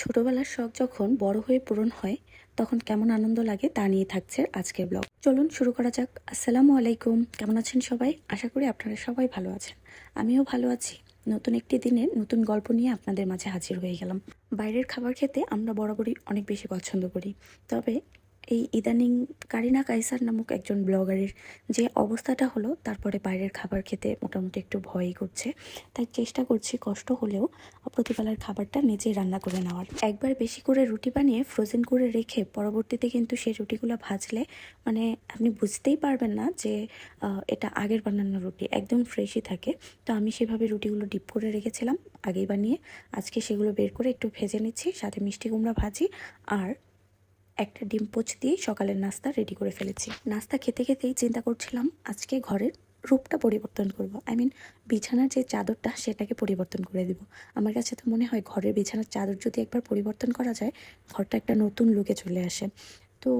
ছোটবেলার শখ যখন বড় হয়ে পূরণ হয় তখন কেমন আনন্দ লাগে তা নিয়ে থাকছে আজকের ব্লগ। চলুন শুরু করা যাক। আসসালামু আলাইকুম, কেমন আছেন সবাই? আশা করি আপনারা সবাই ভালো আছেন। আমিও ভালো আছি। নতুন একটি দিনে নতুন গল্প নিয়ে আপনাদের মাঝে হাজির হয়ে গেলাম। বাইরের খাবার খেতে আমরা বরাবরই অনেক বেশি পছন্দ করি, তবে এই ইদানিং কারিনা কাইসার নামক একজন ব্লগারের যে অবস্থাটা হলো, তারপরে বাইরের খাবার খেতে মোটামুটি একটু ভয়ই করছে। তাই চেষ্টা করছি কষ্ট হলেও প্রতিবেলার খাবারটা নিজেই রান্না করে নেওয়ার। একবার বেশি করে রুটি বানিয়ে ফ্রোজেন করে রেখে পরবর্তীতে কিন্তু সেই রুটিগুলো ভাজলে মানে আপনি বুঝতেই পারবেন না যে এটা আগের বানানো রুটি, একদম ফ্রেশই থাকে। তো আমি সেভাবে রুটিগুলো ডিপ করে রেখেছিলাম আগেই বানিয়ে। আজকে সেগুলো বের করে একটু ভেজে নিচ্ছি, সাথে মিষ্টি কুমড়া ভাজি আর একটা ডিম পোচ দিয়ে সকালের নাস্তা রেডি করে ফেলেছি। নাস্তা খেতে খেতেই চিন্তা করছিলাম আজকে ঘরের রূপটা পরিবর্তন করব। বিছানার যে চাদরটা সেটাকে পরিবর্তন করে দিব। আমার কাছে তো মনে হয় ঘরের বিছানার চাদর যদি একবার পরিবর্তন করা যায়, ঘরটা একটা নতুন লুকে চলে আসে। তো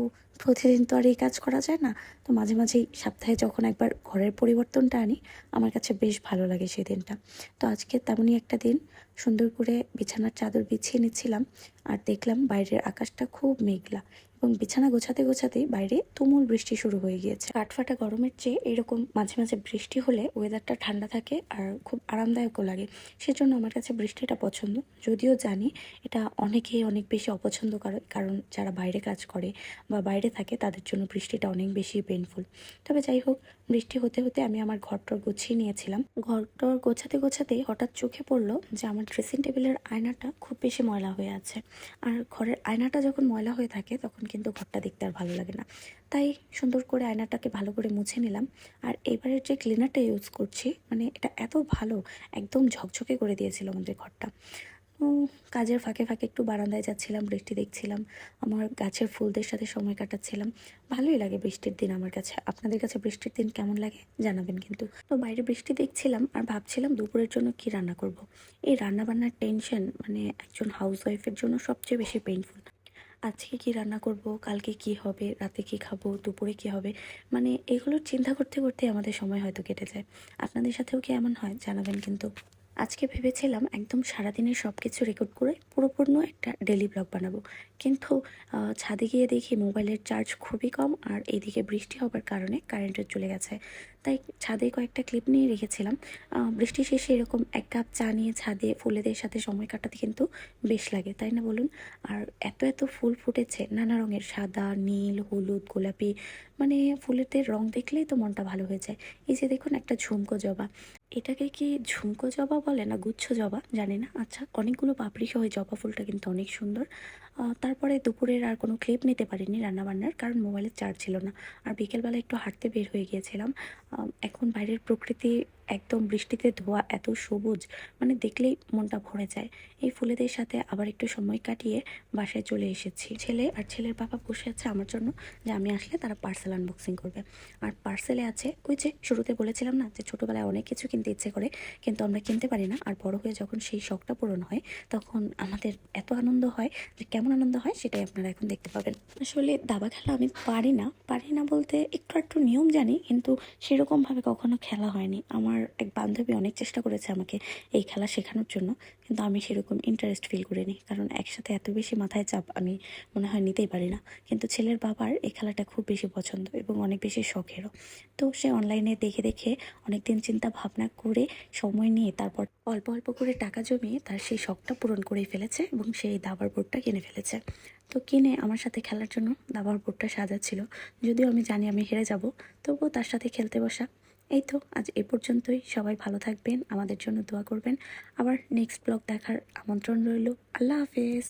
প্রতিদিন তো আর এই কাজ করা যায় না। তো মাঝে মাঝেই সপ্তাহে যখন একবার ঘরের পরিবর্তনটা আনি, আমার কাছে বেশ ভালো লাগে সেই দিনটা। তো আজকে তেমনই একটা দিন, সুন্দর করে বিছানার চাদর বিছিয়ে নিচ্ছিলাম আর দেখলাম বাইরের আকাশটা খুব মেঘলা এবং বিছানা গোছাতে গোছাতেই বাইরে তুমুল বৃষ্টি শুরু হয়ে গিয়েছে। কাঠফাটা গরমের চেয়ে এরকম মাঝে মাঝে বৃষ্টি হলে ওয়েদারটা ঠান্ডা থাকে আর খুব আরামদায়কও লাগে। সেজন্য আমার কাছে বৃষ্টিটা পছন্দ। যদিও জানি এটা অনেকেই অনেক বেশি অপছন্দ করে, কারণ যারা বাইরে কাজ করে বা বাইরে থাকে তাদের জন্য বৃষ্টিটা অনেক বেশি পেইনফুল। তবে যাই হোক, বৃষ্টি হতে হতে আমি আমার ঘরটর গুছিয়ে নিয়েছিলাম। ঘরটর গোছাতে গোছাতেই হঠাৎ চোখে পড়লো যে আমার ড্রেসিং টেবিলের আয়নাটা খুব বেশি ময়লা হয়ে আছে। আর ঘরের আয়নাটা যখন ময়লা হয়ে থাকে তখন কিন্তু ঘরটা দেখতে আর ভালো লাগে না। তাই সুন্দর করে আয়নাটাকে ভালো করে মুছে নিলাম। আর এবারের যে ক্লিনারটা ইউজ করছি, মানে এটা এত ভালো, একদম ঝকঝকে করে দিয়েছিল আমাদের ঘরটা। কাজের ফাঁকে ফাঁকে একটু বারান্দায় যাচ্ছিলাম, বৃষ্টি দেখছিলাম, আমার গাছের ফুলদের সাথে সময় কাটাচ্ছিলাম। ভালোই লাগে বৃষ্টির দিন আমার কাছে। আপনাদের কাছে বৃষ্টির দিন কেমন লাগে জানাবেন কিন্তু। তো বাইরে বৃষ্টি দেখছিলাম আর ভাবছিলাম দুপুরের জন্য কি রান্না করব। এই রান্না বান্নার টেনশন মানে একজন হাউসওয়াইফের জন্য সবচেয়ে বেশি পেইনফুল। আজকে কি রান্না করব, কালকে কি হবে, রাতে কি খাবো, দুপুরে কি হবে, মানে এগুলোর চিন্তা করতে করতে আমাদের সময় হয়তো কেটে যায়। আপনাদের সাথেও কি এমন হয় জানাবেন কিন্তু। আজকে ভেবেছিলাম একদম সারাদিনের সব কিছু রেকর্ড করে পুরোপূর্ণ একটা ডেলি ব্লগ বানাবো, কিন্তু ছাদে গিয়ে দেখি মোবাইলের চার্জ খুবই কম আর এইদিকে বৃষ্টি হবার কারণে কারেন্টও চলে গেছে। তাই ছাদে কয়েকটা ক্লিপ নিয়ে রেখেছিলাম। বৃষ্টি শেষে এরকম এক কাপ চা নিয়ে ছাদে ফুলেদের সাথে সময় কাটাতে কিন্তু বেশ লাগে, তাই না বলুন? আর এত এত ফুল ফুটেছে নানা রঙের, সাদা, নীল, হলুদ, গোলাপি, মানে ফুলেদের রং দেখলেই তো মনটা ভালো হয়ে যায়। এই যে দেখুন একটা ঝুমকো জবা, এটাকে কি ঝুমকো জবা বলে না গুচ্ছ জবা জানি না। আচ্ছা, অনেকগুলো পাপড়ি সহ এই জবা ফুলটা কিন্তু অনেক সুন্দর। তারপরে দুপুরের আর কোনো ক্লিপ নিতে পারিনি রান্নাবান্নার, কারণ মোবাইলের চার্জ ছিল না। আর বিকেলবেলা একটু হাঁটতে বের হয়ে গিয়েছিলাম। এখন বাইরের প্রকৃতি একদম বৃষ্টিতে ধোয়া, এত সবুজ, মানে দেখলেই মনটা ভরে যায়। এই ফুলেদের সাথে আবার একটু সময় কাটিয়ে বাসায় চলে এসেছি। ছেলে আর ছেলের বাবা বসে আছে আমার জন্য, যে আমি আসলে তারা পার্সেল আনবক্সিং করবে। আর পার্সেলে আছে ওই যে শুরুতে বলেছিলাম না, যে ছোটোবেলায় অনেক কিছু কিনতে ইচ্ছে করে কিন্তু আমরা কিনতে পারি না, আর বড় হয়ে যখন সেই শখটা পূরণ হয় তখন আমাদের এত আনন্দ হয়। যে কেমন আনন্দ হয় সেটাই আপনারা এখন দেখতে পাবেন। আসলে দাবা খেলা আমি পারি না বলতে একটু একটু নিয়ম জানি, কিন্তু সেরকমভাবে কখনো খেলা হয়নি। আমার এক বান্ধবী অনেক চেষ্টা করেছে আমাকে এই খেলা শেখানোর জন্য, কিন্তু আমি সেরকম ইন্টারেস্ট ফিল করিনি, কারণ একসাথে এত বেশি মাথায় চাপ আমি মনে হয় নিতেই পারি না। কিন্তু ছেলের বাবার এই খেলাটা খুব বেশি পছন্দ এবং অনেক বেশি শখেরও। তো সে অনলাইনে দেখে দেখে অনেকদিন চিন্তা ভাবনা করে সময় নিয়ে তারপর অল্প অল্প করে টাকা জমিয়ে তার সেই শখটা পূরণ করেই ফেলেছে এবং সেই দাবার বোর্ডটা কিনে ফেলেছে। তো কিনে আমার সাথে খেলার জন্য দাবার বোর্ডটা সাজাচ্ছিল। যদিও আমি জানি আমি হেরে যাব, তবুও তার সাথে খেলতে বসা। এই তো আজ এ পর্যন্তই। সবাই ভালো থাকবেন, আমাদের জন্য দোয়া করবেন। আবার নেক্সট ব্লগ দেখার আমন্ত্রণ রইল। আল্লাহ হাফেজ।